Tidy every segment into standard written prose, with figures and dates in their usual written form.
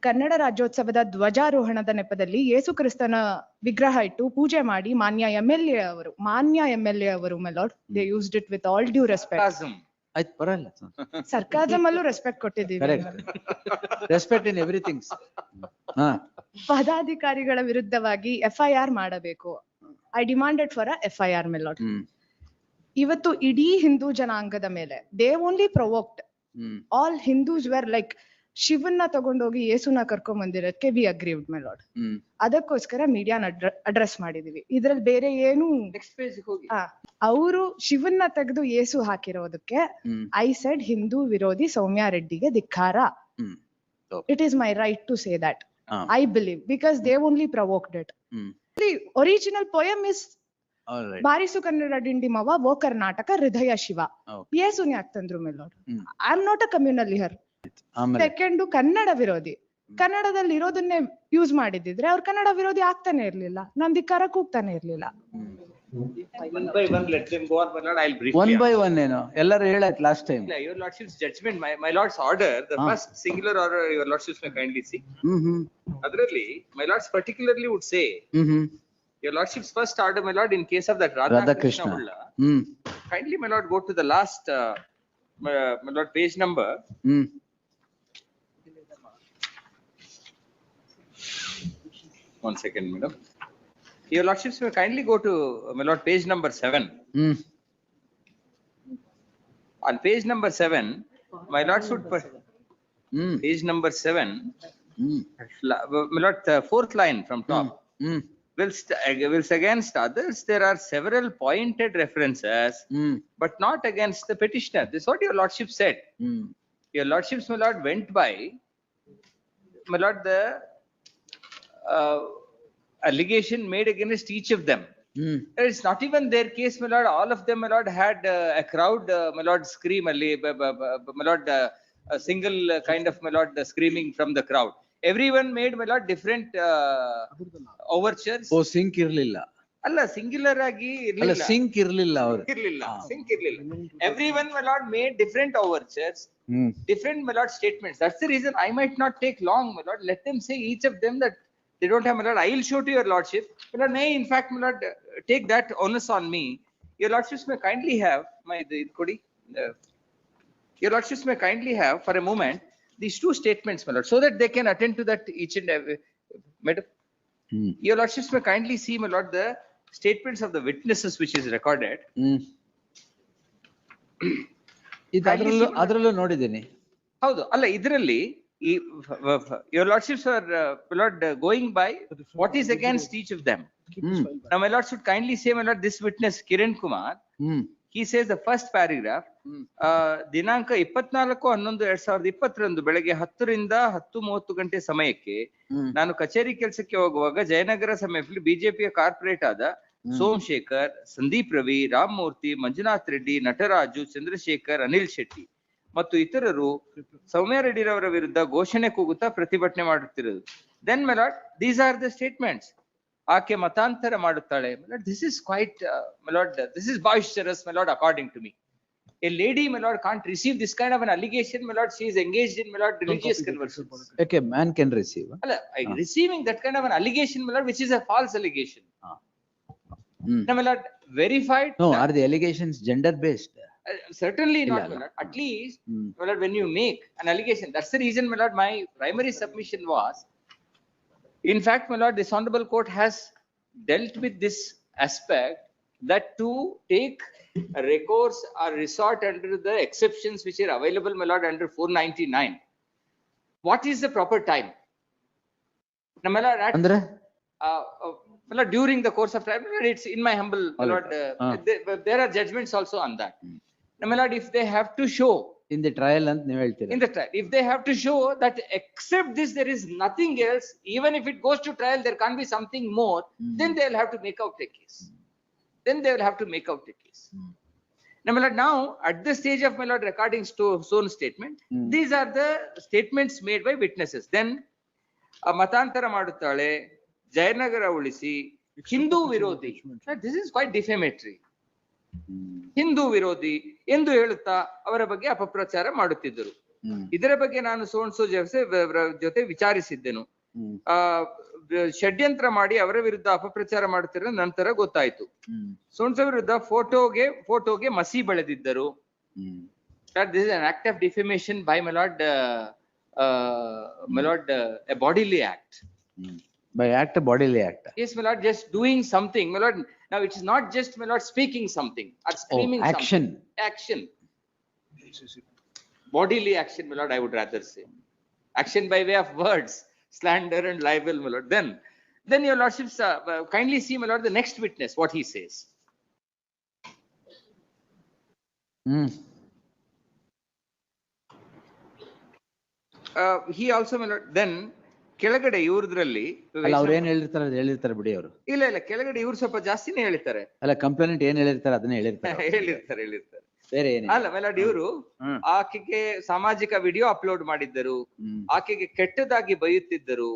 ಕನ್ನಡ ರಾಜ್ಯೋತ್ಸವದ ಧ್ವಜಾರೋಹಣದ ನೆಪದಲ್ಲಿ ಯೇಸು ಕ್ರಿಸ್ತನ ವಿಗ್ರಹ ಇಟ್ಟು ಪೂಜೆ ಮಾಡಿ ಮಾನ್ಯ MLA ಅವರು my lord they used it with all due respect. ಆಯ್ತು ಪರವಾಗಿಲ್ಲ. ಸರ್ಕಾಸಮ್ ಅಲ್ಲೂ ರೆಸ್ಪೆಕ್ಟ್ ಕೊಟ್ಟಿದ್ದೀವಿ. Respect in everything. ಪದಾಧಿಕಾರಿಗಳ ವಿರುದ್ಧವಾಗಿ FIR ಮಾಡಬೇಕು. I demanded for FIR my lord. ಇವತ್ತು ಇಡೀ ಹಿಂದೂ ಜನಾಂಗದ ಮೇಲೆ they only provoked all Hindus where like ಶಿವನ್ನ ತಗೊಂಡೋಗಿ ಯೇಸುನ ಕರ್ಕೊಂಡ್ ಬಂದಿರೋದಕ್ಕೆ ವಿ ಅಗ್ರೀವ್ಡ್ ಮೈ ಲಾರ್ಡ್. ಅದಕ್ಕೋಸ್ಕರ ಮೀಡಿಯಾನ ಅಡ್ರೆಸ್ ಮಾಡಿದೀವಿ. ಇದ್ರಲ್ಲಿ ಬೇರೆ ಏನು ಅವರು ಶಿವನ್ನ ತೆಗೆದು ಯೇಸು ಹಾಕಿರೋದಕ್ಕೆ ಐ ಸೆಡ್ ಹಿಂದೂ ವಿರೋಧಿ ಸೌಮ್ಯ ರೆಡ್ಡಿಗೆ ಧಿಕ್ಕಾರ. It is my right to say that. I believe because they only provoked it. The original poem is ಬಾರಿಸು ಕನ್ನಡ ಡಿಂಡಿಮವ ಓ ಕರ್ನಾಟಕ ಹೃದಯ ಶಿವ. ಯೇಸುನ್ ಯಾಕೆ ತಂದ್ರು my lord? I am not a communal here. Second Kannada ವಿರೋಧಿ. ಕನ್ನಡದಲ್ಲಿ ಇರೋದನ್ನೇ ಯೂಸ್ ಮಾಡಿದ್ರೆ ಅವ್ರು ಕನ್ನಡ ವಿರೋಧಿ ಆಗ್ತಾನೆ ಇರ್ಲಿಲ್ಲ, ನಾನ್ ಧಿಕ್ಕಾರ ಕೂಗ್ತಾನೆ ಇರ್ಲಿಲ್ಲ. One by one, let them go on, my lord. I'll brief you. One by one, ಏನು ಎಲ್ಲರೂ ಹೇಳಾಯ್ತು last time. Your lordship's judgment, my lord's order, the first singular order, your lordships may kindly see. Adralli, my lords particularly would say, your lordship's first order, my lord, in case of that Radha Krishna Ulla, kindly, my lord, go to the last, my lord, page number. One second, madam. Your lordships may kindly go to, my lord, page number 7. On page number 7, my lords would put page number 7, my lord, fourth line from top. Whilst against others, there are several pointed references, but not against the petitioner. This is what your lordship said. Your lordships, my lord, went by, my lord, the allegation made against each of them. It's not even their case, my lord. All of them, my lord, had a crowd, my lord, scream, my lord, a single kind of, my lord, screaming from the crowd. Everyone made, my lord, different overtures. ಓ ಸಿಂಕ್ ಇರ್ಲಿಲ್ಲ ಅಲ್ಲ, singular ಆಗಿ ಅಲ್ಲ, sync ಇರ್ಲಿಲ್ಲ ಅವರು sync ಇರ್ಲಿಲ್ಲ. Everyone, my lord, made different overtures, different, my lord, statements. That's the reason I might not take long, my lord. Let them say, each of them, that they don't have, my lord. I will show to your lordship. My lord, may in fact, my lord, take that onus on me. Your lordships may kindly have my your lordships may kindly have for a moment these two statements, my lord, so that they can attend to that each and every. Madam, your lordships may kindly see, my lord, the statements of the witnesses which is recorded. ಅದ್ರಲ್ಲೂ ನೋಡಿದ್ದೀನಿ. ಹೌದು, ಅಲ್ಲ, ಇದರಲ್ಲಿ your lordships are, my lord, going by what is against each of them. Now, my lord should kindly say, my lord, this witness Kiran Kumar, he says the first paragraph, ದಿನಾಂಕ 24/11/2020 ಬೆಳಗ್ಗೆ 10 ರಿಂದ 10:30 ಗಂಟೆ ಸಮಯಕ್ಕೆ ನಾನು ಕಚೇರಿ ಕೆಲಸಕ್ಕೆ ಹೋಗುವಾಗ ಜಯನಗರ ಸಮೀಪದಲ್ಲಿ ಬಿಜೆಪಿಯ ಕಾರ್ಪೊರೇಟ್ ಆದ ಸೋಮಶೇಖರ್, ಸಂದೀಪ್ ರವಿ, ರಾಮಮೂರ್ತಿ, ಮಂಜುನಾಥ್ ರೆಡ್ಡಿ, ನಟರಾಜು, ಚಂದ್ರಶೇಖರ್, ಅನಿಲ್ ಶೆಟ್ಟಿ ಮತ್ತು ಇತರರು ಸೌಮ್ಯ ರೆಡ್ಡಿರವರ ವಿರುದ್ಧ ಘೋಷಣೆ ಕೂಗುತ್ತಾ ಪ್ರತಿಭಟನೆ ಮಾಡುತ್ತಿರುವುದು. Then my lord, these are the statements. ಆಕೆ ಮತಾಂತರ ಮಾಡುತ್ತಾಳೆ. My lord, this is quite, my lord, this is boisterous, my lord, according to me. A lady, my lord, can't receive this kind of an allegation, my lord. She is engaged in, my lord, religious conversions. Okay, man can receive. Receiving that kind of an allegation, my lord, which is a false allegation. Now, my lord, verified. No, are the allegations gender based? Certainly not, my lord. At least, my lord, when you make an allegation, that's the reason, my lord, my primary submission was, in fact, my lord, this honorable court has dealt with this aspect, that to take a recourse or resort under the exceptions which are available, my lord, under 499. What is the proper time? Now, my lord, my lord, during the course of time, it's in my humble, my lord, there are judgments also on that. Now, my lord, if they have to show in the trial and in the trial, if they have to show that except this there is nothing else, even if it goes to trial there can't be something more, then they will have to make out a case. Then they will have to make out a case. Now, my lord, now at the stage of, my lord, recording Stone statement, these are the statements made by witnesses. Then matantara maduttale, Jayanagara ulisi, Hindu virodhi. This is quite defamatory. Hindu virodhi ಎಂದು ಹೇಳುತ್ತಾ ಅವರ ಬಗ್ಗೆ ಅಪಪ್ರಚಾರ ಮಾಡುತ್ತಿದ್ದರು. ಇದರ ಬಗ್ಗೆ ನಾನು ಸೋನ್ಸೋ ಜೊತೆ ವಿಚಾರಿಸಿದ್ದೆನು. ಷಡ್ಯಂತ್ರ ಮಾಡಿ ಅವರ ವಿರುದ್ಧ ಅಪಪ್ರಚಾರ ಮಾಡುತ್ತಿರೋ ನಂತರ ಗೊತ್ತಾಯ್ತು. ಸೋನ್ಸೋ ವಿರುದ್ಧ ಫೋಟೋಗೆ ಮಸಿ ಬೆಳೆದಿದ್ದರು. This is an act of defamation by my lord, a bodily act. By act, a bodily act. Yes, my lord, just doing something, my lord. Now it is not just, my lord, speaking something or screaming action. something. Action. Bodily action, my lord, I would rather say. Action by way of words, slander and libel, my lord. Then your lordships, kindly see, my lord, the next witness, what he says. He also, my lord, then ಕೆಳಗಡೆ ಇವ್ರದ್ರಲ್ಲಿ ಅವ್ರು ಏನ್ ಹೇಳಿರ್ತಾರೆ ಬಿಡಿ ಅವರು. ಇಲ್ಲ ಕೆಳಗಡೆ ಇವ್ರು ಸ್ವಲ್ಪ ಜಾಸ್ತಿನೇ ಹೇಳ್ತಾರೆ. ಅಲ್ಲ ಕಂಪ್ಲೇಂಟ್ ಏನ್ ಹೇಳಿರ್ತಾರೆ ಅದನ್ನ ಹೇಳಿರ್ತಾರೆ. ಬೇರೆ ಏನಿಲ್ಲ. ಅಲ್ಲ ಮೆಲಾಡ್ ಇವರು ಆಕೆಗೆ ಸಾಮಾಜಿಕ ವಿಡಿಯೋ ಅಪ್ಲೋಡ್ ಮಾಡಿದ್ದರು, ಆಕೆಗೆ ಕೆಟ್ಟದಾಗಿ ಬೈಯುತ್ತಿದ್ದರು.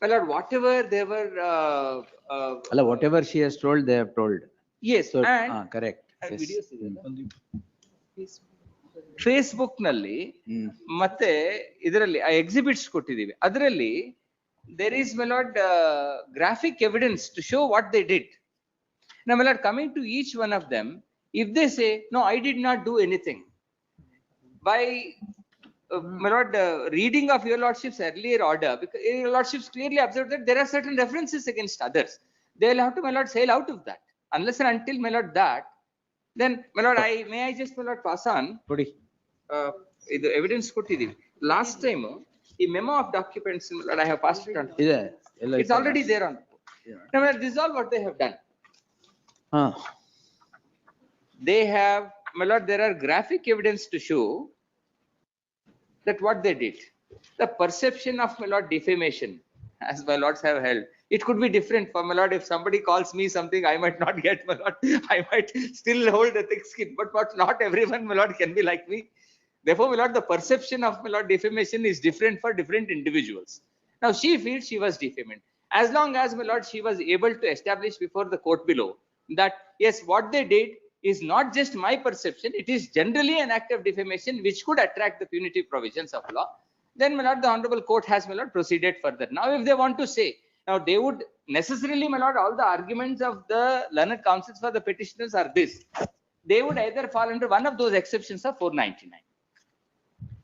Milord whatever they were ಅಲ್ಲ whatever she has told they have told. Yes correct. Facebook ನಲ್ಲಿ ಮತ್ತೆ ಇದರಲ್ಲಿ ಎಕ್ಸಿಬಿಟ್ಸ್ ಕೊಟ್ಟಿದೀವಿ. ಅದರಲ್ಲಿ there is my lord graphic evidence to show what they did. Now my lord, coming to each one of them, if they say no, I did not do anything, by my lord, reading of your lordship's earlier order, because your lordships clearly observed that there are certain references against others. They will have to, my lord, sail out of that. Unless and until, my lord, that, then my lord, may I just, my lord, pass on. Idu evidence kottiddivi. Last time the memo of documents, my lord, I have passed it on. It's already there on. Now my lord, this is all what they have done. They have, my lord, there are graphic evidence to show that what they did. The perception of, my lord, defamation, as my lords have held, it could be different for, my lord. If somebody calls me something, I might not get, my lord. I might still hold a thick skin, but not everyone, my lord, can be like me. Therefore, my lord, the perception of, my lord, defamation is different for different individuals. Now she feels she was defamed. As long as, my lord, she was able to establish before the court below that yes, what they did is not just my perception, it is generally an act of defamation which could attract the punitive provisions of law, then, my lord, the honorable court has, my lord, proceeded further. Now if they want to say, now they would necessarily, my lord, all the arguments of the learned counsels for the petitioners are this: they would either fall under one of those exceptions of 499.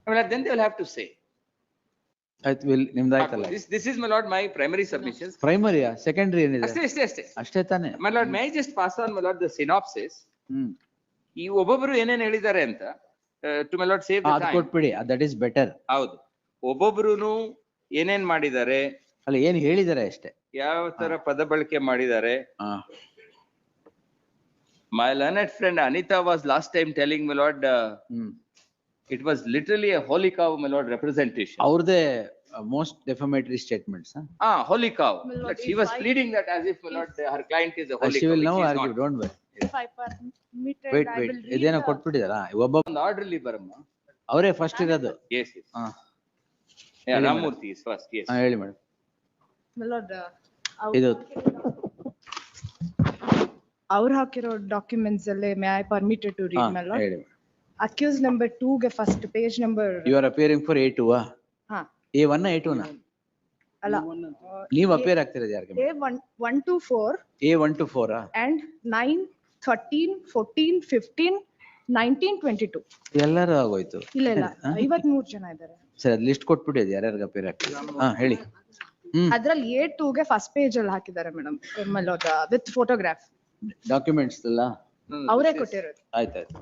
My lord, then they will have to say. This is, my lord, my primary submissions. Primary, secondary ಏನಿದೆ? ಅಷ್ಟೇ ತಾನೆ. My lord, may I just pass on, my lord, the synopsis? ಈ ಒಬ್ಬೊಬ್ಬರು ಏನೇನ್ ಹೇಳಿದ್ದಾರೆ ಅಂತ to, my lord, save the time. ಕೊಟ್ಬಿಡಿ, that is better. ಹೌದು, ಒಬ್ಬೊಬ್ರುನು ಏನೇನ್ ಮಾಡಿದ್ದಾರೆ, ಅಲ್ಲ ಏನ್ ಹೇಳಿದ್ದಾರೆ ಅಷ್ಟೇ, ಯಾವ ತರ ಪದ ಬಳಕೆ ಮಾಡಿದ್ದಾರೆ. My learned friend Anita was last time telling, my lord, it was literally a holy cow, my lord, representation. ಅವ್ರದೇ most defamatory statements. Holy cow. Lord, she was pleading that as if, my lord, her client is a holy cow. She will now argue, don't worry. If I permitted, Wait. I will read ಇದೇನೋ ಕೊಟ್ಬಿಟ್ಟಿದಾರ ಒಬ್ಬ ಒಂದು order ಅಲ್ಲಿ ಬರಮ್ಮ. ಅವರೇ first ಇರೋದು. Yes. Ramamurthy is first. Yes. ಹೇಳಿ madam. My lord, ಇದು ಅವ್ರು ಹಾಕಿರೋ ಡಾಕ್ಯುಮೆಂಟ್ಸ್ ಅಲ್ಲೇ may I permitted to read, my lord? ಹೇಳಿ. Accused number 2 ಗೆ first page number. You are appearing for A2. A1 A2 ಅಲ್ಲ, ನೀವು ಅಪೇರ್ ಆಗ್ತಿರೋದು ಯಾರಿಗೆ? A1 to 4 A1 to 4 and 9 13 14 15 19 22. ಎಲ್ಲರೂ ಆಗೋಯ್ತು. ಇಲ್ಲ 53 ಜನ ಇದ್ದಾರೆ. ಸರಿ, ಅದು ಲಿಸ್ಟ್ ಕೊಟ್ಬಿಡಿ, ಅದು ಯಾರ್ಯಾರಿಗೆ ಅಪೇರ್ ಆಗ್ತಿದೆ. ಹೇಳಿ. ಅದ್ರಲ್ಲಿ A2 ಗೆ ಫಸ್ಟ್ ಪೇಜ್ ಅಲ್ಲಿ ಹಾಕಿದ್ದಾರೆ ಮೇಡಮ್, ವಿತ್ ಫೋಟೋಗ್ರಾಫ್ ಡಾಕ್ಯುಮೆಂಟ್ಸ್ ಎಲ್ಲ ಅವರೇ ಕೊಟ್ಟಿರೋದು. ಆಯ್ತಾಯ್ತು.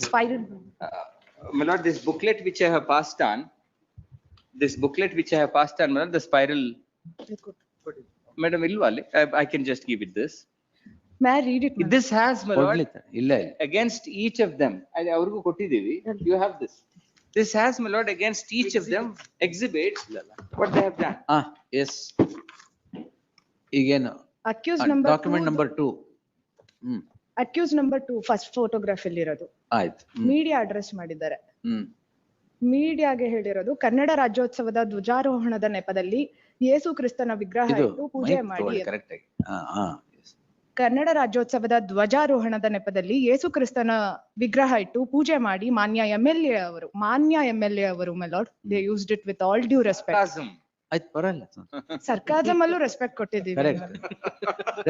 Spiral. My lord, this booklet which I have passed on, my lord, the spiral. Madam, ilvali, I can just give it this. May I read it? This has, my lord, ಇಲ್ಲ against each of them. ಅವ್ರಿಗೂ ಕೊಟ್ಟಿದ್ದೀವಿ. You have this. This has, my lord, against each of them exhibits what they have done. Yes. ಈಗೇನು Accused number document number 2. Accused number 2 first photograph ಅಲ್ಲಿ ಇರೋದು. ಆಯ್ತು. Media address ಮಾಡಿದ್ದಾರೆ. ಮೀಡಿಯಾಗೆ ಹೇಳಿರೋದು, ಕನ್ನಡ ರಾಜ್ಯೋತ್ಸವದ ಧ್ವಜಾರೋಹಣದ ನೆಪದಲ್ಲಿ ಯೇಸು ಕ್ರಿಸ್ತನ ವಿಗ್ರಹ ಇಟ್ಟು ಪೂಜೆ ಮಾಡಿ. ಕರೆಕ್ಟ್ ಆಗಿ. ಕನ್ನಡ ರಾಜ್ಯೋತ್ಸವದ ಧ್ವಜಾರೋಹಣದ ನೆಪದಲ್ಲಿ ಯೇಸು ಕ್ರಿಸ್ತನ ವಿಗ್ರಹ ಇಟ್ಟು ಪೂಜೆ ಮಾಡಿ ಮಾನ್ಯ MLA ಅವರು my lord they used it with all due respect. Sarcasm. ಆಯ್ತು ಪರವಾಗಿಲ್ಲ. ಸರ್ಕಾಸಮ್ ಅಲ್ಲೂ ರೆಸ್ಪೆಕ್ಟ್ ಕೊಟ್ಟಿದ್ದೀವಿ. ಕರೆಕ್ಟ್.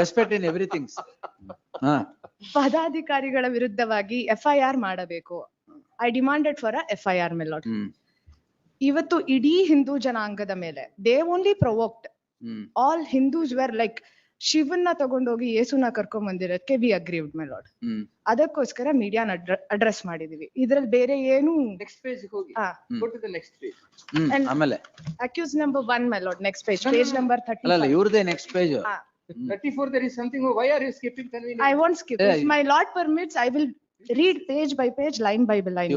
Respect in everything. ಹಾ. ಪದಾಧಿಕಾರಿಗಳ ವಿರುದ್ಧವಾಗಿ FIR ಮಾಡಬೇಕು. I demanded for FIR my lord. ಇವತ್ತು ಇಡೀ ಹಿಂದೂ ಜನಾಂಗದ ಮೇಲೆ they only provoked all Hindus where like ಶಿವನ್ನ ತಗೊಂಡೋಗಿ ಯೇಸುನ ಕರ್ಕೊಂಡ್ ಬಂದಿರೋದಕ್ಕೆ ವಿ ಅಗ್ರೀವ್ಡ್ ಮೆಲಾರ್ಡ್. ಅದಕ್ಕೋಸ್ಕರ ಮೀಡಿಯಾನ ಅಡ್ರೆಸ್ ಮಾಡಿದೀವಿ. ಇದ್ರಲ್ಲಿ ಬೇರೆ ಏನು. Next page ಹೋಗಿ. Go to the next page. ಆಮೇಲೆ accused number 1 my lord next page number 30. ಅಲ್ಲ ಇವ್ರದೇ next page. 34 there is something. Why are you skipping? I won't skip. If my lord permits, I will read page by page, line by line.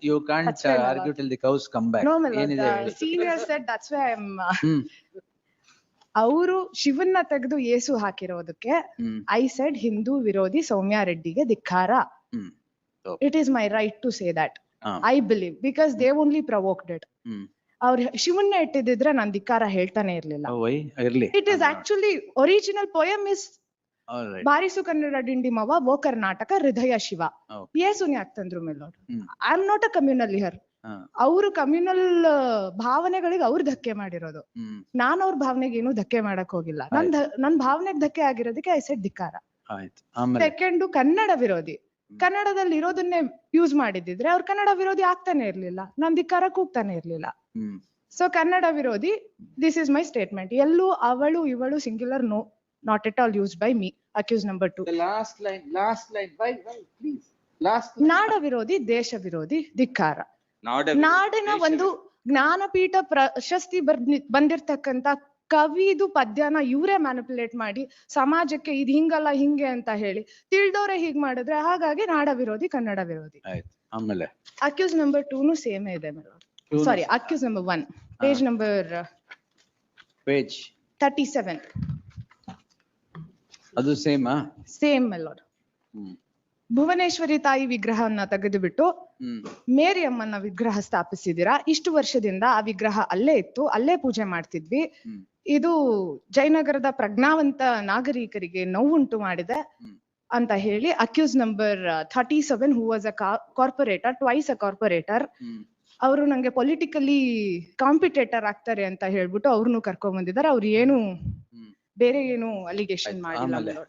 You can't argue till the cows come back. No, my lord. The senior said that's why I'm. ಅವರು ಶಿವನ್ನ ತೆಗೆದು ಯೇಸು ಹಾಕಿರೋದಕ್ಕೆ I said Hindu ವಿರೋಧಿ ಸೌಮ್ಯ ರೆಡ್ಡಿಗೆ ಧಿಕ್ಕಾರ. It is my right to say that. I believe because they only provoked it. ಅವ್ರು ಶಿವನ್ನ ಇಟ್ಟಿದ್ರೆ ನಾನ್ ಧಿಕ್ಕಾರ ಹೇಳ್ತಾನೆ ಇರ್ಲಿಲ್ಲ. It is actually original poem is ಬಾರಿಸು ಕನ್ನಡ ಡಿಂಡಿ ಮವ ಓ ಕರ್ನಾಟಕ ಹೃದಯ ಶಿವ. ಯೇಸುನ್ ಯಾಕೆ ತಂದ್ರು my lord? I am not a communal here. ಅವರು ಕಮ್ಯುನಲ್ ಭಾವನೆಗಳಿಗೆ ಅವ್ರು ಧಕ್ಕೆ ಮಾಡಿರೋದು. ನಾನ್ ಅವ್ರ ಭಾವನೆಗೆ ಏನು ಧಕ್ಕೆ ಮಾಡಕ್ ಹೋಗಿಲ್ಲ. ನನ್ ಭಾವನೆಗೆ ಧಕ್ಕೆ ಆಗಿರೋದಕ್ಕೆ ಐ ಸೆಡ್ ಧಿಕ್ಕಾರ. ಸೆಕೆಂಡ್, ಕನ್ನಡ ವಿರೋಧಿ. ಕನ್ನಡದಲ್ಲಿ ಇರೋದನ್ನೇ ಯೂಸ್ ಮಾಡಿದ್ರೆ ಅವ್ರು ಕನ್ನಡ ವಿರೋಧಿ ಆಗ್ತಾನೆ ಇರ್ಲಿಲ್ಲ, ನಾನ್ ಧಿಕ್ಕಾರ ಕೂಗ್ತಾನೆ ಇರ್ಲಿಲ್ಲ. ಸೊ ಕನ್ನಡ ವಿರೋಧಿ, ದಿಸ್ ಇಸ್ ಮೈ ಸ್ಟೇಟ್ಮೆಂಟ್. ಎಲ್ಲೂ ಅವಳು ಇವಳು singular no, not at all used by me. Accused number 2. The last line. Why, please. Last. ನಾಡ ವಿರೋಧಿ, ದೇಶ ವಿರೋಧಿ, ಧಿಕ್ಕಾರ. ನಾಡಿನ ಒಂದು ಜ್ಞಾನಪೀಠ ಪ್ರಶಸ್ತಿ ಬಂದಿರ್ತಕ್ಕಂತ ಕವಿದು ಪದ್ಯನ ಇವರೇ ಮ್ಯಾನಿಪುಲೇಟ್ ಮಾಡಿ ಸಮಾಜಕ್ಕೆ ಇದು ಹಿಂಗಲ್ಲ ಹಿಂಗೆ ಅಂತ ಹೇಳಿ ತಿಳ್ದೋರೆ ಹೀಗ್ ಮಾಡಿದ್ರೆ ಹಾಗಾಗಿ ನಾಡ ವಿರೋಧಿ, ಕನ್ನಡ ವಿರೋಧಿ. ಆಮೇಲೆ ಅಕ್ಯೂಸ್ ನಂಬರ್ 2 ಸೇಮ್ ಇದೆ ಮೇಡಮ್. ಸಾರಿ, ಅಕ್ಯೂಸ್ ನಂಬರ್ 1 ಪೇಜ್ ನಂಬರ್ 37. ಅದು ಸೇಮ್ ಮೆಲೋಡ್. ಭುವನೇಶ್ವರಿ ತಾಯಿ ವಿಗ್ರಹವನ್ನ ತೆಗೆದುಬಿಟ್ಟು ಮೇರಿ ಅಮ್ಮನ ವಿಗ್ರಹ ಸ್ಥಾಪಿಸಿದಿರಾ. ಇಷ್ಟು ವರ್ಷದಿಂದ ಆ ವಿಗ್ರಹ ಅಲ್ಲೇ ಇತ್ತು, ಅಲ್ಲೇ ಪೂಜೆ ಮಾಡ್ತಿದ್ವಿ. ಇದು ಜಯನಗರದ ಪ್ರಜ್ಞಾವಂತ ನಾಗರಿಕರಿಗೆ ನೋವುಂಟು ಮಾಡಿದೆ ಅಂತ ಹೇಳಿ accused number 37 who was a corporator, twice a corporator. ಅವರು ನಂಗೆ ಪೊಲಿಟಿಕಲಿ ಕಾಂಪಿಟೇಟರ್ ಆಗ್ತಾರೆ ಅಂತ ಹೇಳ್ಬಿಟ್ಟು ಅವ್ರನ್ನು ಕರ್ಕೊಂಡ್ ಬಂದಿದ್ದಾರೆ. ಅವ್ರು ಏನು ಬೇರೆ ಏನು ಅಲಿಗೇಷನ್ ಮಾಡಿಲ್ಲ.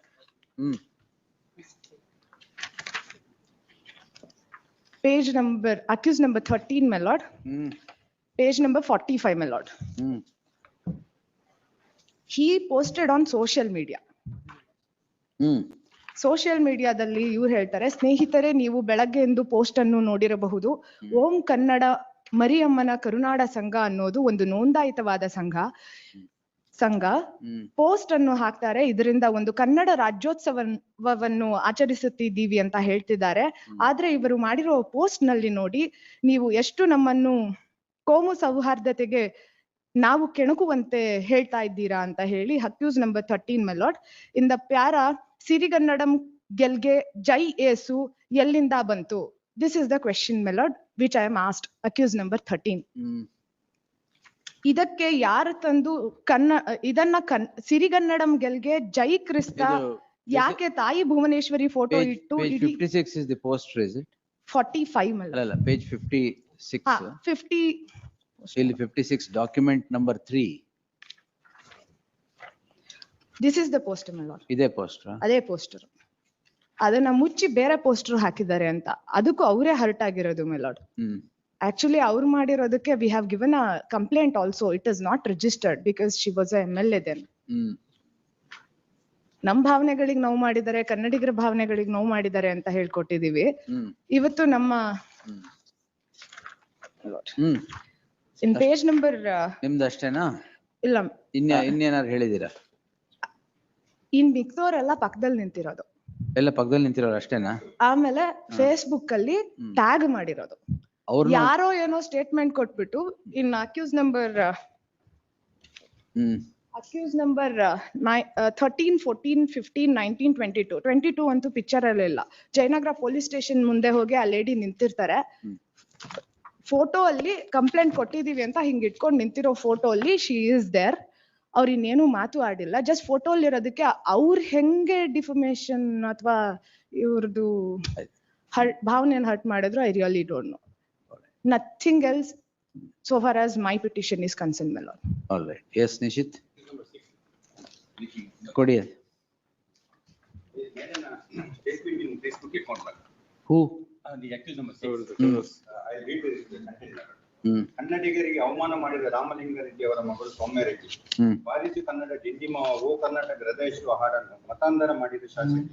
Page number, accused number 13, my lord. Page number 45, my lord. He posted on social media. Social ಮೀಡಿಯಾದಲ್ಲಿ ಇವ್ರು ಹೇಳ್ತಾರೆ, ಸ್ನೇಹಿತರೆ ನೀವು ಬೆಳಗ್ಗೆ ಎಂದು ಪೋಸ್ಟ್ ಅನ್ನು ನೋಡಿರಬಹುದು. ಓಂ ಕನ್ನಡ ಮರಿಯಮ್ಮನ ಕರುನಾಡ ಸಂಘ ಅನ್ನೋದು ಒಂದು ನೋಂದಾಯಿತವಾದ ಸಂಘ ಪೋಸ್ಟ್ ಅನ್ನು ಹಾಕ್ತಾರೆ. ಇದರಿಂದ ಒಂದು ಕನ್ನಡ ರಾಜ್ಯೋತ್ಸವವನ್ನು ಆಚರಿಸುತ್ತಿದ್ದೀವಿ ಅಂತ ಹೇಳ್ತಿದ್ದಾರೆ. ಆದ್ರೆ ಇವರು ಮಾಡಿರೋ ಪೋಸ್ಟ್ ನಲ್ಲಿ ನೋಡಿ, ನೀವು ಎಷ್ಟು ನಮ್ಮನ್ನು ಕೋಮು ಸೌಹಾರ್ದತೆಗೆ ನಾವು ಕೆಣಕುವಂತೆ ಹೇಳ್ತಾ ಇದ್ದೀರಾ ಅಂತ ಹೇಳಿ. Accused number 13, my lord. In the para ಸಿರಿಗನ್ನಡಂ ಗೆಲ್ಗೆ ಜೈ ಏಸು ಎಲ್ಲಿಂದ ಬಂತು? This is the question, my lord, which I am asked. Accused number 13. ಇದಕ್ಕೆ ಯಾರು ತಂದು ಇದನ್ನ ಸಿರಿಗನ್ನಡಂ ಗೆಲ್ಗೆ ಜೈ ಕ್ರಿಸ್ತ ಯಾಕೆ ತಾಯಿ ಭುವನೇಶ್ವರಿ ಫೋಟೋ ಇಟ್ಟು? 56 is the poster, is it? 45 ಅಲ್ಲ, page 56. 50 ಇಲ್ಲಿ 56 document number 3. This is the poster, my lord. ಇದೇ poster. ಅದೇ ಪೋಸ್ಟರ್. ಅದನ್ನ ಮುಚ್ಚಿ ಬೇರೆ ಪೋಸ್ಟರ್ ಹಾಕಿದ್ದಾರೆ ಅಂತ, ಅದಕ್ಕೂ ಅವರೇ ಹರ್ಟ್ ಆಗಿರೋದು, my lord. Actually, ಅವ್ರು ಮಾಡಿರೋದಕ್ಕೆ we have given a complaint also. It is not registered because she was a MLA then. ನಮ್ ಭಾವನೆಗಳಿಗೆ ನೋವು ಮಾಡಿದ್ದಾರೆ, ಕನ್ನಡಿಗರ ಭಾವನೆಗಳಿಗೆ ನೋವು ಮಾಡಿದ್ದಾರೆ ಅಂತ ಹೇಳ್ಕೊಟ್ಟಿದೀವಿ. ಇವತ್ತು ನಮ್ಮ ಇನ್ ಪೇಜ್ ನಂಬರ್ ನಿಮ್ದು ಅಷ್ಟೇನಾ? ಇಲ್ಲ, ಇನ್ನೇನಾರು ಹೇಳಿದೀರಾ? ಇನ್ ಮಿಕ್ದವ್ರೆಲ್ಲ ಪಕ್ಕದಲ್ಲಿ ನಿಂತಿರೋದು. ಎಲ್ಲ ಪಕ್ಕದಲ್ಲಿ ನಿಂತಿರೋರು ಅಷ್ಟೇನಾ? ಆಮೇಲೆ ಫೇಸ್ಬುಕ್ ಅಲ್ಲಿ ಟ್ಯಾಗ್ ಮಾಡಿರೋದು. ಯಾರೋ ಏನೋ ಸ್ಟೇಟ್ಮೆಂಟ್ ಕೊಟ್ಬಿಟ್ಟು ಇನ್ ಅಕ್ಯೂಸ್ ನಂಬರ್ 13, 14, 15, 19, 22 ಅಂತೂ ಪಿಕ್ಚರ್ ಅಲ್ಲಿ ಇಲ್ಲ. ಜಯನಗರ ಪೊಲೀಸ್ ಸ್ಟೇಷನ್ ಮುಂದೆ ಹೋಗಿ ಆ ಲೇಡಿ ನಿಂತಿರ್ತಾರೆ. ಫೋಟೋ ಅಲ್ಲಿ ಕಂಪ್ಲೇಂಟ್ ಕೊಟ್ಟಿದೀವಿ ಅಂತ ಹಿಂಗ್ ಇಟ್ಕೊಂಡು ನಿಂತಿರೋ ಫೋಟೋ ಅಲ್ಲಿ ಶಿ ಇಸ್ ದೇರ್. ಅವ್ರು ಇನ್ನೇನು ಮಾತು ಆಡಿಲ್ಲ, ಜಸ್ಟ್ ಫೋಟೋಲ್ ಇರೋದಕ್ಕೆ ಅವ್ರ ಹೆಂಗೆ ಡಿಫಾಮೇಶನ್ ಅಥವಾ ಇವ್ರದ್ದು ಭಾವನೆಯನ್ನು ಹರ್ಟ್ ಮಾಡಿದ್ರು, I really don't know. Nothing else so far as my petition is concerned, my lord. All right. Yes, Nishit. Kodi. Facebook account. Who? The accused number 6. I read it. ಕನ್ನಡಿಗರಿಗೆ ಅವಮಾನ ಮಾಡಿದ ರಾಮಲಿಂಗ ರೆಡ್ಡಿ ಅವರ ಮಗಳು ಸೌಮ್ಯ ರೆಡ್ಡಿ ಬಾರಿಸಿ ಕನ್ನಡ ಡಿಂಡಿಮ ಓ ಕರ್ನಾಟಕ ಹೃದಯಿಸುವ ಹಾಡನ್ನು ಮತಾಂತರ ಮಾಡಿದ ಶಾಸಕಿ.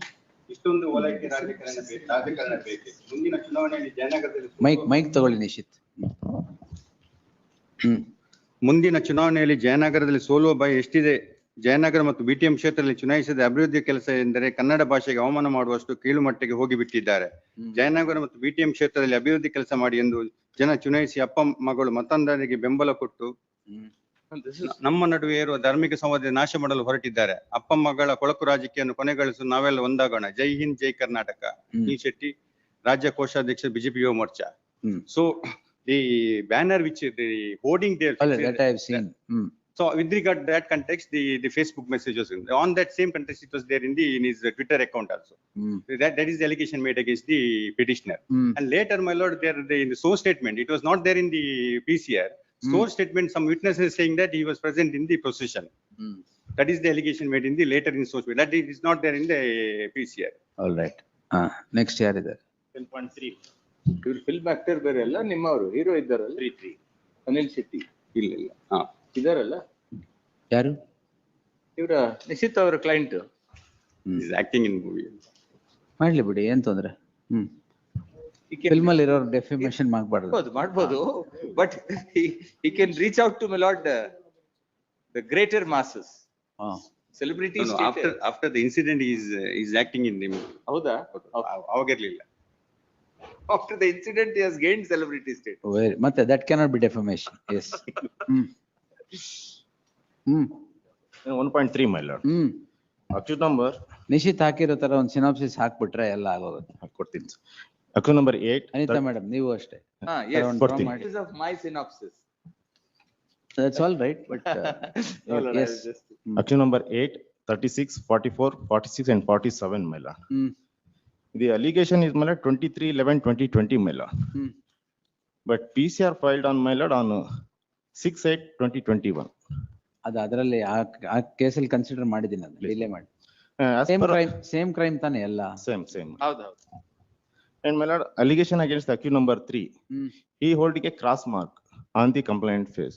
ಇಷ್ಟೊಂದು ಓಲೈಕೆ ರಾಜಕಾರಣ ಬೇಕೆ. ಮುಂದಿನ ಚುನಾವಣೆಯಲ್ಲಿ ಜಯನಗರದಲ್ಲಿ ಮೈಕ್ ತಗೊಳ್ಳಿ ನಿಶಿತ್. ಮುಂದಿನ ಚುನಾವಣೆಯಲ್ಲಿ ಜಯನಗರದಲ್ಲಿ ಸೋಲುವ ಭಯ ಎಷ್ಟಿದೆ? ಜಯನಗರ ಮತ್ತು ಬಿಟಿಎಂ ಕ್ಷೇತ್ರದಲ್ಲಿ ಚುನಾಯಿಸಿದ ಅಭಿವೃದ್ಧಿ ಕೆಲಸ ಎಂದರೆ ಕನ್ನಡ ಭಾಷೆಗೆ ಅವಮಾನ ಮಾಡುವಷ್ಟು ಕೀಳು ಮಟ್ಟಿಗೆ ಹೋಗಿಬಿಟ್ಟಿದ್ದಾರೆ. ಜಯನಗರ ಮತ್ತು ಬಿಟಿಎಂ ಕ್ಷೇತ್ರದಲ್ಲಿ ಅಭಿವೃದ್ಧಿ ಕೆಲಸ ಮಾಡಿ ಎಂದು ಜನ ಚುನಾಯಿಸಿ ಅಪ್ಪ ಮಗಳು ಮತಾಂಧರಿಗೆ ಬೆಂಬಲ ಕೊಟ್ಟು ನಮ್ಮ ನಡುವೆ ಇರುವ ಧಾರ್ಮಿಕ ಸಂವಾದ ನಾಶ ಮಾಡಲು ಹೊರಟಿದ್ದಾರೆ. ಅಪ್ಪ ಮಗಳ ಕೊಳಕು ರಾಜಕೀಯವನ್ನು ಕೊನೆಗಳಿಸಲು ನಾವೆಲ್ಲ ಒಂದಾಗೋಣ. ಜೈ ಹಿಂದ್, ಜೈ ಕರ್ನಾಟಕ. ಈ ಶೆಟ್ಟಿ, ರಾಜ್ಯ ಕೋಶಾಧ್ಯಕ್ಷ BJP Yuva Morcha. So the banner which the hoarding there. That I have seen. So with regard to that context, the Facebook message was on that same context. It was there in his Twitter account also. That is the allegation made against the petitioner. And later, my lord, in the source statement, it was not there in the PCR. Source statement, some witnesses saying that he was present in the procession. That is the allegation made in the later in source. That is not there in the PCR. All right. Next year is there. 10.3. ಇವ್ರು film actor ಬೇರೆ ಅಲ್ಲ, ನಿಮ್ಮವರು hero ಇದ್ದಾರಲ್ಲ. 3 ಅನಿಲ್ ಶೆಟ್ಟಿ ಇಲ್ಲ ಇದಾರಲ್ಲ. ಯಾರು? ಇವರ ನಿಶಿತ್ ಅವರ client. Acting in movie. ಮಾಡ್ಲಿ ಬಿಡಿ, ಏನ್ ತೊಂದ್ರೆ. ಫಿಲ್ಮ್ ಅಲ್ಲಿ ಇರೋರು ಡೆಫಿಮೇಶನ್ ಮಾಡ್ಬೋದು. But he can reach out to my lord the greater masses. Celebrities. After the incident is acting in the movie. ಹೌದಾ? ಅವಾಗಿರ್ಲಿಲ್ಲ. After the incident, he has gained celebrity status. ಮತ್ತೆ that cannot be defamation. Yes. 1.3 my lord. Accused number Nishit ಹಾಕಿರೋ ತರ ಒಂದು synopsis ಹಾಕ್ಬಿಟ್ರೆ ಎಲ್ಲ ಆಗೋಗುತ್ತೆ. ಹಾಕೊಡ್ತೀನಿ. Accused number 8. Anita madam, ನೀವು ಅಷ್ಟೇ. Yes. It is of my synopsis. That's all right, but yes. Accused number 8, 36, 44, 46 and 47 my lord. The allegation is my lord 23/11/2020 my lord. But PCR filed on my lord on 6/8/2021. ಅದು ಅದರಲ್ಲಿ ಆ ಕೇಸಲ್ಲಿ consider ಮಾಡಿದ್ದೀನಿ, ಅದು delay ಮಾಡಿ. Same crime ತಾನೆ ಎಲ್ಲ. Same. ಹೌದು. And my lord, allegation against the accused number 3. He holding a cross mark on the complaint face.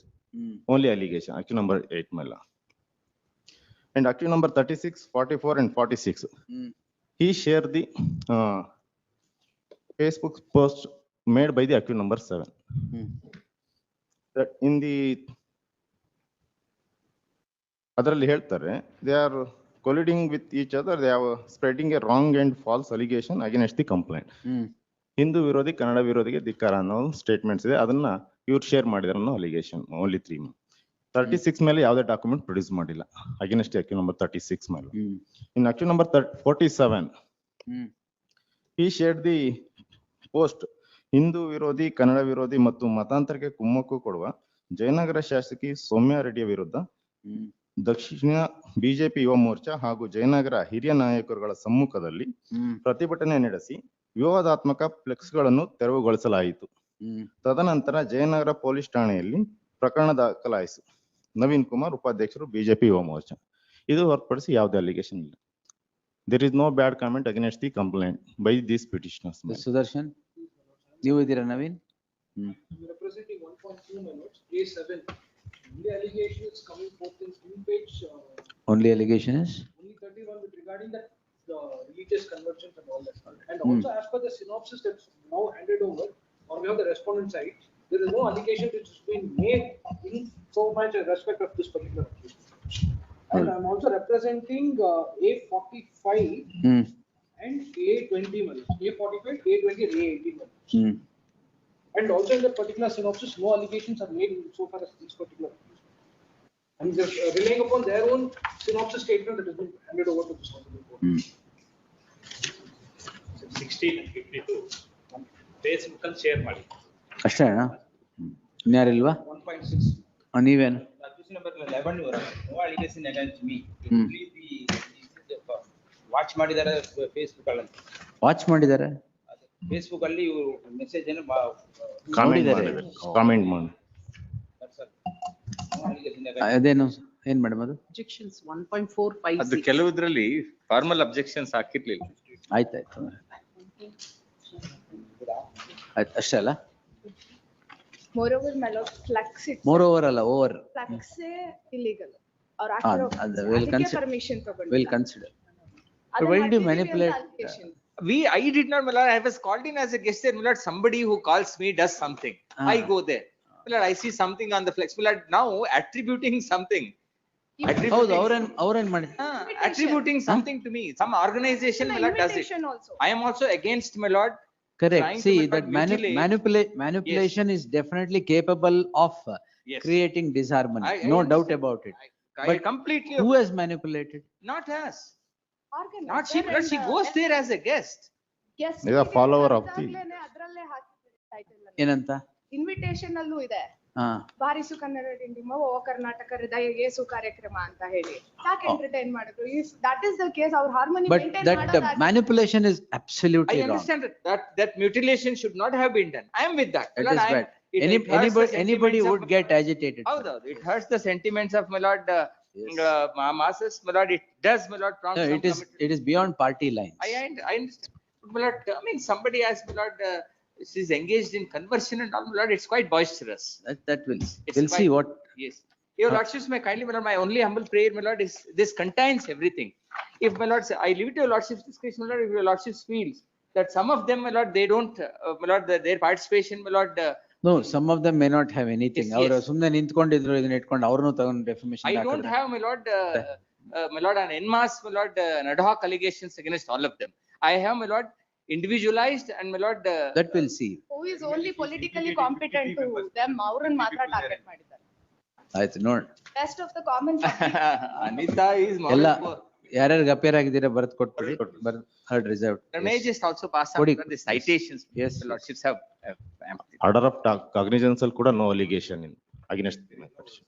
Only allegation. Accused number 8 my lord. And accused number 36, 44 and 46. He shared the Facebook post made by the accused number 7. That in the ಅದರಲ್ಲಿ ಹೇಳ್ತಾರೆ, they are colluding with each other, they are spreading a wrong and false allegation against the complaint. Hindu ವಿರೋಧಿ, ಕನ್ನಡ ವಿರೋಧಿಗೆ ಧಿಕ್ಕಾರ ಅನ್ನೋ statements ಇದೆ, ಅದನ್ನ ಇವ್ರು share ಮಾಡಿದಾರೆ ಅನ್ನೋ ಅಲಿಗೇಷನ್. ಓನ್ಲಿ 3. 36 ಮೇಲೆ ಯಾವುದೇ ಡಾಕ್ಯುಮೆಂಟ್ ಪ್ರೊಡ್ಯೂಸ್ ಮಾಡಿಲ್ಲ ಅಗೇನ್ಸ್ಟ್ accused number 36 ಮೇಲೆ. In accused number 47, he shared the post Hindu ವಿರೋಧಿ, ಕನ್ನಡ ವಿರೋಧಿ ಮತ್ತು ಮತಾಂತರಕ್ಕೆ ಕುಮ್ಮಕ್ಕು ಕೊಡುವ ಜಯನಗರ ಶಾಸಕಿ ಸೌಮ್ಯ ರೆಡ್ಡಿಯ ವಿರುದ್ಧ ದಕ್ಷಿಣ ಬಿಜೆಪಿ ಯುವ ಮೋರ್ಚಾ ಹಾಗೂ ಜಯನಗರ ಹಿರಿಯ ನಾಯಕರುಗಳ ಸಮ್ಮುಖದಲ್ಲಿ ಪ್ರತಿಭಟನೆ ನಡೆಸಿ ವಿವಾದಾತ್ಮಕ ಫ್ಲೆಕ್ಸ್ಗಳನ್ನು ತೆರವುಗೊಳಿಸಲಾಯಿತು. ತದನಂತರ ಜಯನಗರ ಪೊಲೀಸ್ ಠಾಣೆಯಲ್ಲಿ ಪ್ರಕರಣ ದಾಖಲಾಯಿತು. ನವೀನ್ ಕುಮಾರ್, ಉಪಾಧ್ಯಕ್ಷರು, ಬಿಜೆಪಿ ಯುವ ಮೋರ್ಚಾ. ಇದು ಹೊರತುಪಡಿಸಿ ಯಾವುದೇ ಅಲಿಗೇಷನ್ ಇಲ್ಲ. There is no bad comment against the complaint by these petitioners. Sudarshan, ನೀವು ಇದ್ದೀರಾ Naveen? Representing 1.2 minutes, A7. Only allegation is coming forth in page. Only allegation is? Only 31 with regarding that the religious conversions and all that. And also as per the synopsis that's now handed over, or we have the respondent side, there is no allegation which has been made in so much respect of this particular case. And I'm also representing A45 and A20 minutes. A45, A20, A18 minutes. And also in that particular synopsis, no allegations are made so far as this particular case. And just relying upon their own synopsis statement that has been handed over to this court. 16 and 52. Facebook ಅಲ್ಲಿ share ಮಾಡಿ. ಅಷ್ಟೇ ಅಣ್ಣ? ಇನ್ಯಾರಿಲ್ವಾ? 1.6. ನೀವೇನು? Question number 11, no allegation against me. Hmm. Please be, watch ಮಾಡಿದಾರೆ Facebook ಅಲ್ಲಿ. Watch ಮಾಡಿದಾರೆ. Facebook ಅಲ್ಲಿ ಇವ್ರು ಮೆಸೇಜ್ ಅನ್ನು ಕಾಮೆಂಟ್ ನೋಡಿದ್ದಾರೆ. ಮಾಡಿದ್ದಾರೆ, ಕಾಮೆಂಟ್ ಮಾಡಿ. that's all. No allegation against ಅದೇನು ಏನ್ ಮೇಡಮ್ ಅದು? Objections 1.45. ಅದು ಕೆಲವುದ್ರಲ್ಲಿ ಫಾರ್ಮಲ್ ಅಬ್ಜೆಕ್ಷನ್ಸ್ ಹಾಕಿರ್ಲಿಲ್ಲ. ಆಯ್ತಾಯ್ತು. ಆಯ್ತು ಅಷ್ಟೇ ಅಲ್ಲ? Moreover, my lord, flex it. More over ಅಲ್ಲ, ಓವರ್. Flex illegal. ಅವ್ರು ಹಾ, ಹಾಕಿರೋ ಅದು will ಅದಕ್ಕೆ consider. permission Will ತಗೊಂಡಿಲ್ಲ. consider. ಅದನ್ನ Why did you material manipulate? allegation. I did not, my lord, I was called in as a guest there, my lord, somebody who calls me does something. Ah. I go there. My lord, I see something on the flex, my lord, now attributing something. ಹೌದು, ಅವ್ರೇನ್ ಮಾಡಿ? Attributing something to me, some organization, my lord, does it. Invitation also. I am also against, my lord. Correct. Trying to See, make that out mutilate. manipulation is definitely capable of Yes. creating disharmony. I No doubt understand. about it. I But completely, who has manipulated? not us, Organizer not she, but she and, goes there as a guest. guest Is a ಗೆ follower of the- ಅದಾಗ್ಲೇನೆ ಅದ್ರಲ್ಲೇ ಹಾಕಿದ್ದಾರೆ title ಅಲ್ಲಿ. ಏನಂತ? Invitation ಅಲ್ಲೂ ಇದೆ. ಹಾ. ಬಾರಿಸು ಕನ್ನಡ ಡಿಂಡಿಮ ಓ ಕರ್ನಾಟಕ ಹೃದಯ ಏಸು ಕಾರ್ಯಕ್ರಮ ಅಂತ ಹೇಳಿ ಯಾಕೆ ಎಂಟರ್ಟೈನ್ ಮಾಡಿದ್ರು? If that is the case, ಅವ್ರ ಹಾರ್ಮೋನಿ But ಮೇಂಟೈನ್ that ಮಾಡೋದಾಗಿ manipulation is I absolutely wrong. understand that mutilation should not have been done. I am with that. That My lord, is I am- bad. it Anybody hurts the would sentiments get of- agitated. for ಹೌದು, that. it hurts the sentiments of my lord, Yes. masses, my lord, it does, my lord, prompt No, some it is beyond party lines. I understand. My lord, I mean, somebody has, my lord, is engaged in conversion and all, my lord, it's quite boisterous. That will, It's we'll see quite- what, Yes. Your lordships may kindly, my lord, my only humble prayer, my lord, is this contains everything. If my lord, I leave it to your lordship's discretion, my lord, if your lordships feels that some of them, my lord, they don't, my lord, their participation, my lord, no, some of them may not have anything. Yes, ಅವರು yes. ಸುಮ್ನೆ ನಿಂತ್ಕೊಂಡಿದ್ರು, ಇದನ್ನ ಇಟ್ಕೊಂಡು ಅವ್ರನ್ನು ತಗೊಂಡು defamation I don't ಹಾಕಿದ್ರೆ. have, my lord, an en masse, my lord, an ad hoc allegations against all of them. I have, my lord, individualized and my lord, That will see. who is only politically competent to them ಅವ್ರನ್ನ ಮಾತ್ರ target ಮಾಡಿದ್ದಾರೆ. ಆಯ್ತು ನೋಡಿ. Rest of the common public Anita is. ಎಲ್ಲ ಯಾರ್ಯಾರು appear ಆಗಿದ್ದೀರಾ ಬರ್ದ್ ಕೊಟ್ಬಿಡಿ. Heard reserved. May just also pass on ಕೊಡಿ. the citations. Yes. The lordships have. Order of cognizance ಅಲ್ಲಿ ಕೂಡ no allegation in against the petition.